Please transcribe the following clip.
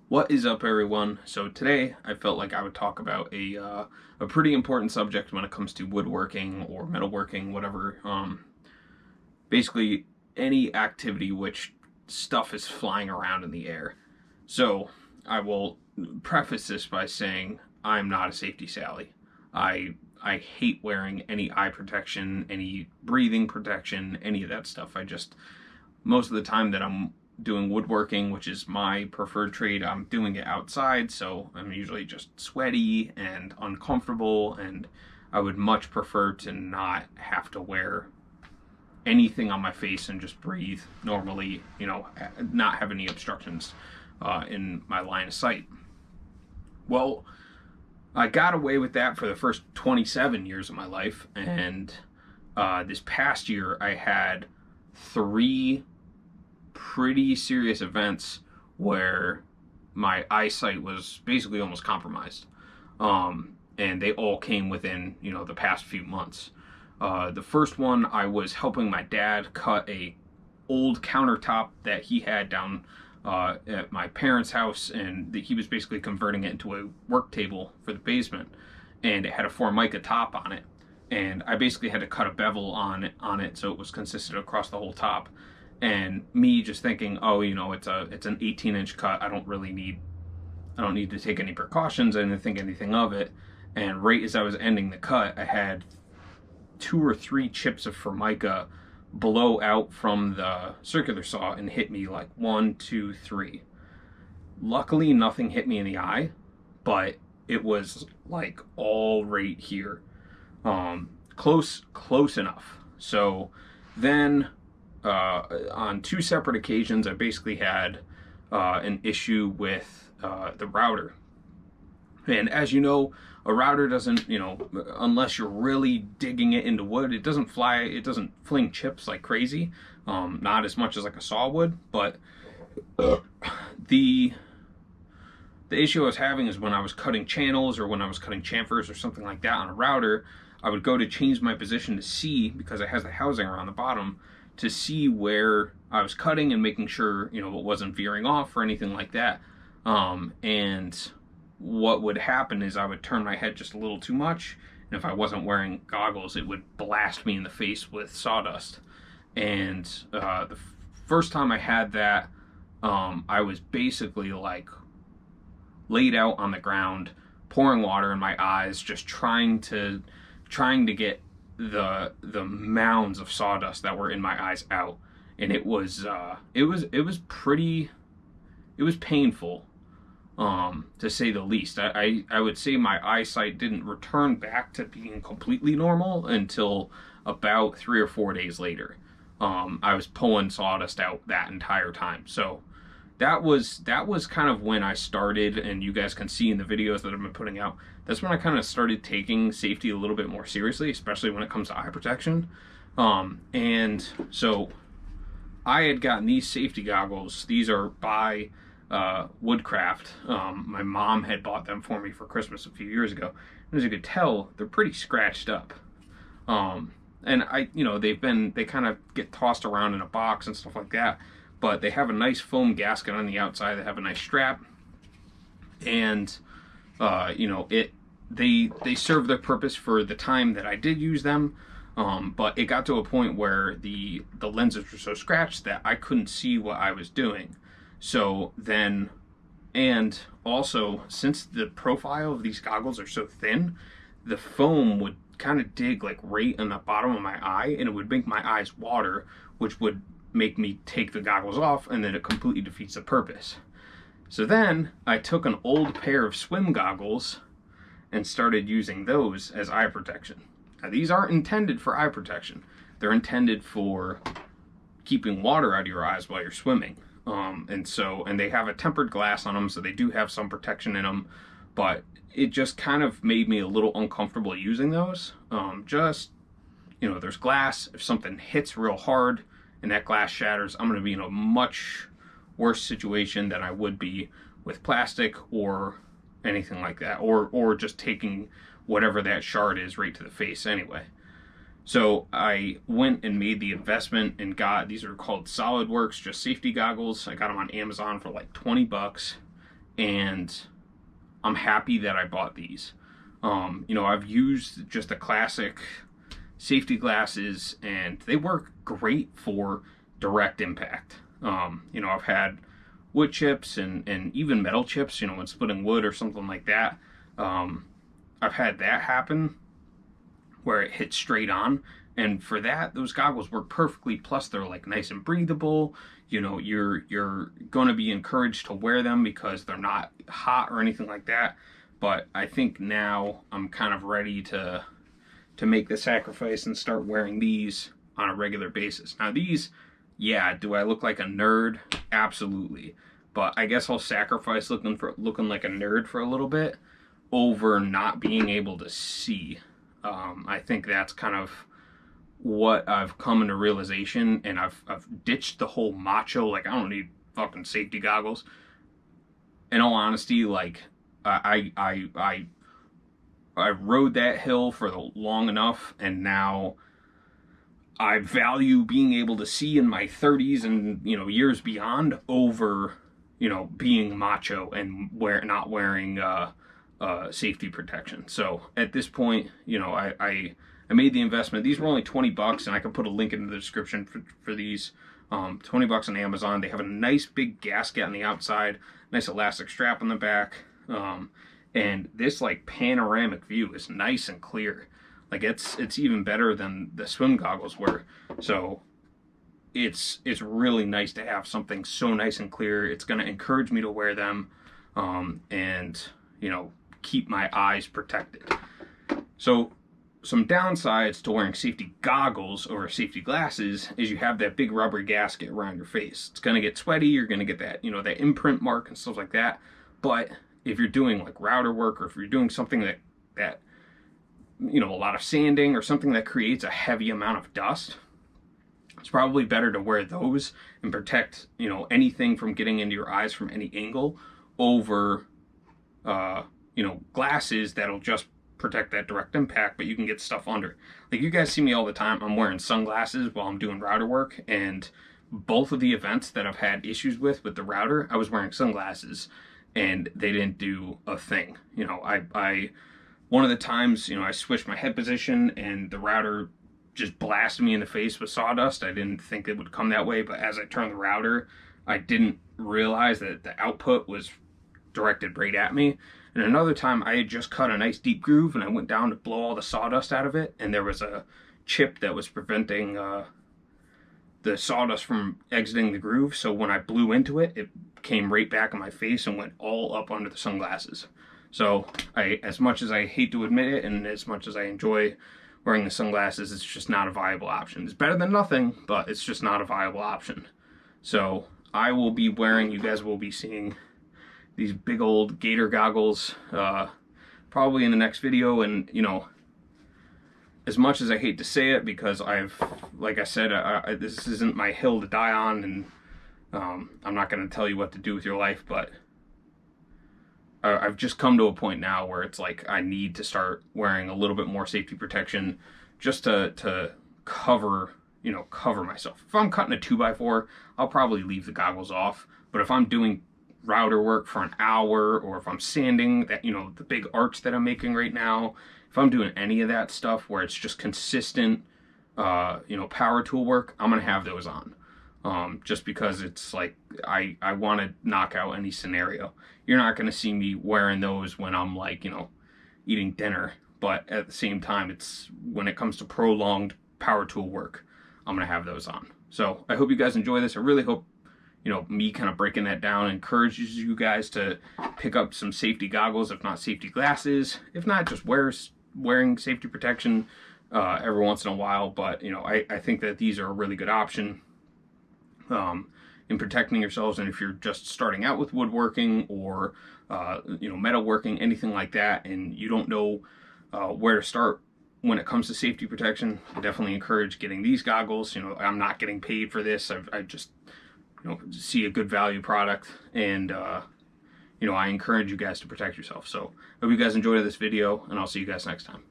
What is up, everyone? So today I felt like I would talk about a pretty important subject when it comes to woodworking or metalworking, whatever. Basically, any activity which stuff is flying around in the air. So I will preface this by saying I'm not a safety Sally. I hate wearing any eye protection, any breathing protection, any of that stuff. I just most of the time that I'm doing woodworking, which is my preferred trade, I'm doing it outside, so I'm usually just sweaty and uncomfortable, and I would much prefer to not have to wear anything on my face and just breathe normally, not have any obstructions in my line of sight. Well, I got away with that for the first 27 years of my life, and this past year I had three pretty serious events where my eyesight was basically almost compromised. And they all came within, the past few months. The first one, I was helping my dad cut a old countertop that he had down at my parents' house, and he was basically converting it into a work table for the basement, and it had a Formica top on it. And I basically had to cut a bevel on it so it was consistent across the whole top. And me just thinking, oh, it's an 18-inch cut. I don't need to take any precautions. I didn't think anything of it. And right as I was ending the cut, I had 2 or 3 chips of Formica blow out from the circular saw and hit me like 1, 2, 3. Luckily, nothing hit me in the eye, but it was like all right here. Close enough. So then on 2 separate occasions, I basically had an issue with the router. And as you know, a router doesn't, unless you're really digging it into wood, it doesn't fling chips like crazy. Not as much as like a saw would, but the issue I was having is when I was cutting channels or when I was cutting chamfers or something like that on a router, I would go to change my position to see, because it has the housing around the bottom, to see where I was cutting and making sure, it wasn't veering off or anything like that. And what would happen is I would turn my head just a little too much, and if I wasn't wearing goggles, it would blast me in the face with sawdust. And the first time I had that, I was basically like laid out on the ground, pouring water in my eyes, just trying to get the mounds of sawdust that were in my eyes out. And it was painful, to say the least. I would say my eyesight didn't return back to being completely normal until about 3 or 4 days later. I was pulling sawdust out that entire time. So that was kind of when I started, and you guys can see in the videos that I've been putting out, that's when I kind of started taking safety a little bit more seriously, especially when it comes to eye protection. And so I had gotten these safety goggles. These are by Woodcraft. My mom had bought them for me for Christmas a few years ago. And as you could tell, they're pretty scratched up. And they kind of get tossed around in a box and stuff like that. But they have a nice foam gasket on the outside. They have a nice strap, and they serve their purpose for the time that I did use them. But it got to a point where the lenses were so scratched that I couldn't see what I was doing. So then, and also, since the profile of these goggles are so thin, the foam would kind of dig like right in the bottom of my eye, and it would make my eyes water, which would make me take the goggles off, and then it completely defeats the purpose. So then I took an old pair of swim goggles and started using those as eye protection. Now, these aren't intended for eye protection. They're intended for keeping water out of your eyes while you're swimming. And they have a tempered glass on them, so they do have some protection in them, but it just kind of made me a little uncomfortable using those. There's glass. If something hits real hard and that glass shatters, I'm going to be in a much worse situation than I would be with plastic or anything like that, or just taking whatever that shard is right to the face anyway. So I went and made the investment and got, these are called SolidWorks, just safety goggles. I got them on Amazon for like $20. and I'm happy that I bought these. You know, I've used just the classic safety glasses, and they work great for direct impact. You know, I've had wood chips and even metal chips, you know, when splitting wood or something like that. I've had that happen where it hits straight on, and for that, those goggles work perfectly. Plus, they're like nice and breathable. You know, you're going to be encouraged to wear them because they're not hot or anything like that. But I think now I'm kind of ready to make the sacrifice and start wearing these on a regular basis. Now these, yeah, do I look like a nerd? Absolutely. But I guess I'll sacrifice looking like a nerd for a little bit over not being able to see. I think that's kind of what I've come into realization, and I've ditched the whole macho, like I don't need fucking safety goggles. In all honesty, like I rode that hill for long enough, and now I value being able to see in my 30s and, you know, years beyond over, you know, being macho and not wearing safety protection. So at this point, you know, I made the investment. These were only $20, and I can put a link in the description for these. $20 on Amazon. They have a nice big gasket on the outside, nice elastic strap on the back, and this like panoramic view is nice and clear. Like it's even better than the swim goggles were. So it's really nice to have something so nice and clear. It's going to encourage me to wear them, and, you know, keep my eyes protected. So some downsides to wearing safety goggles over safety glasses is you have that big rubber gasket around your face. It's going to get sweaty. You're going to get that, you know, that imprint mark and stuff like that. But if you're doing like router work, or if you're doing something that you know, a lot of sanding or something that creates a heavy amount of dust, it's probably better to wear those and protect, you know, anything from getting into your eyes from any angle over, you know, glasses that'll just protect that direct impact, but you can get stuff under. Like, you guys see me all the time, I'm wearing sunglasses while I'm doing router work, and both of the events that I've had issues with the router, I was wearing sunglasses and they didn't do a thing. You know, I one of the times, you know, I switched my head position and the router just blasted me in the face with sawdust. I didn't think it would come that way, but as I turned the router, I didn't realize that the output was directed right at me. And another time, I had just cut a nice deep groove, and I went down to blow all the sawdust out of it, and there was a chip that was preventing the sawdust from exiting the groove. So when I blew into it, it came right back in my face and went all up under the sunglasses. So as much as I hate to admit it, and as much as I enjoy wearing the sunglasses, it's just not a viable option. It's better than nothing, but it's just not a viable option. So I will be wearing, you guys will be seeing these big old gator goggles probably in the next video. And, you know, as much as I hate to say it, because like I said, this isn't my hill to die on, and I'm not going to tell you what to do with your life, but I've just come to a point now where it's like I need to start wearing a little bit more safety protection just to cover, you know, cover myself. If I'm cutting a 2x4, I'll probably leave the goggles off. But if I'm doing router work for an hour, or if I'm sanding that, you know, the big arch that I'm making right now, if I'm doing any of that stuff where it's just consistent, you know, power tool work, I'm going to have those on. Just because it's like, I want to knock out any scenario. You're not going to see me wearing those when I'm like, you know, eating dinner. But at the same time, it's when it comes to prolonged power tool work, I'm going to have those on. So I hope you guys enjoy this. I really hope, you know, me kind of breaking that down encourages you guys to pick up some safety goggles, if not safety glasses. If not, just wearing safety protection every once in a while. But, you know, I think that these are a really good option in protecting yourselves. And if you're just starting out with woodworking or you know, metalworking, anything like that, and you don't know where to start when it comes to safety protection, I definitely encourage getting these goggles. You know, I'm not getting paid for this. I just, you know, see a good value product, and you know, I encourage you guys to protect yourself. So I hope you guys enjoyed this video, and I'll see you guys next time.